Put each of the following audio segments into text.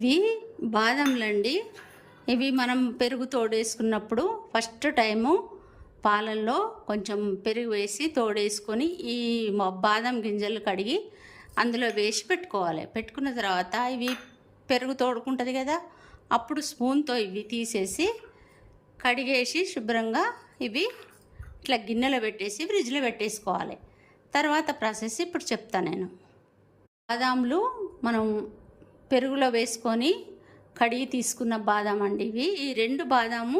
ఇవి బాదంలండి. ఇవి మనం పెరుగు తోడేసుకున్నప్పుడు ఫస్ట్ టైము పాలల్లో కొంచెం పెరుగు వేసి తోడేసుకొని ఈ బాదం గింజలు కడిగి అందులో వేసి పెట్టుకోవాలి. పెట్టుకున్న తర్వాత ఇవి పెరుగు తోడుకుంటుంది కదా, అప్పుడు స్పూన్తో ఇవి తీసేసి కడిగేసి శుభ్రంగా ఇవి ఇట్లా గిన్నెలో పెట్టేసి ఫ్రిడ్జ్లో పెట్టేసుకోవాలి. తర్వాత ప్రాసెస్ ఇప్పుడు చెప్తాను నేను. బాదాంలు మనం పెరుగులో వేసుకొని కడిగి తీసుకున్న బాదాం అండి ఇవి. ఈ 2 బాదాము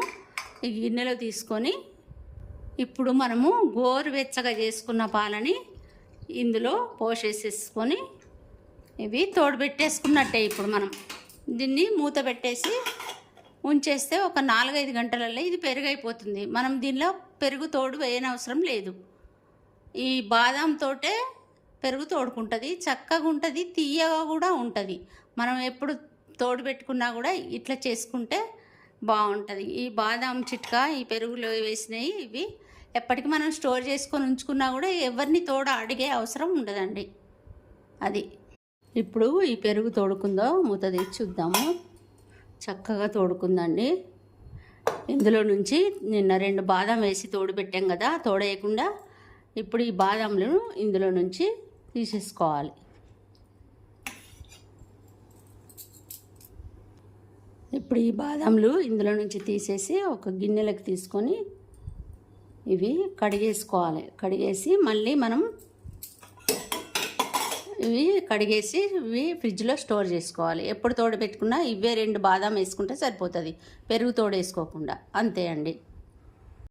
ఈ గిన్నెలో తీసుకొని ఇప్పుడు మనము గోరువెచ్చగా చేసుకున్న పాలని ఇందులో పోసేసేసుకొని ఇవి తోడు పెట్టేసుకున్నట్టే. ఇప్పుడు మనం దీన్ని మూత పెట్టేసి ఉంచేస్తే ఒక 4-5 గంటలలో ఇది పెరుగు అయిపోతుంది. మనం దీనిలో పెరుగు తోడు వేయనవసరం లేదు. ఈ బాదాం తోటే పెరుగు తోడుకుంటుంది, చక్కగా ఉంటుంది, తీయగా కూడా ఉంటుంది. మనం ఎప్పుడు తోడు పెట్టుకున్నా కూడా ఇట్లా చేసుకుంటే బాగుంటుంది. ఈ బాదాం చిట్కా ఈ పెరుగులో వేసినవి ఇవి ఎప్పటికీ మనం స్టోర్ చేసుకొని ఉంచుకున్నా కూడా ఎవరిని తోడు అడిగే అవసరం ఉండదండి. అది ఇప్పుడు ఈ పెరుగు తోడుకుందో మూత తీసి చూద్దాము. చక్కగా తోడుకుందండి. ఇందులో నుంచి నిన్న 2 బాదాం వేసి తోడు పెట్టాం కదా, తోడేయకుండా ఇప్పుడు ఈ బాదాంలను ఇందులో నుంచి తీసేసుకోవాలి. ఇప్పుడు ఈ బాదాంలు ఇందులో నుంచి తీసేసి ఒక గిన్నెలకు తీసుకొని ఇవి కడిగేసుకోవాలి. కడిగేసి మళ్ళీ మనం ఇవి కడిగేసి ఇవి ఫ్రిడ్జ్లో స్టోర్ చేసుకోవాలి. ఎప్పుడు తోడు పెట్టుకున్నా ఇవే 2 బాదాం వేసుకుంటే సరిపోతుంది, పెరుగు తోడు వేసుకోకుండా. అంతే అండి.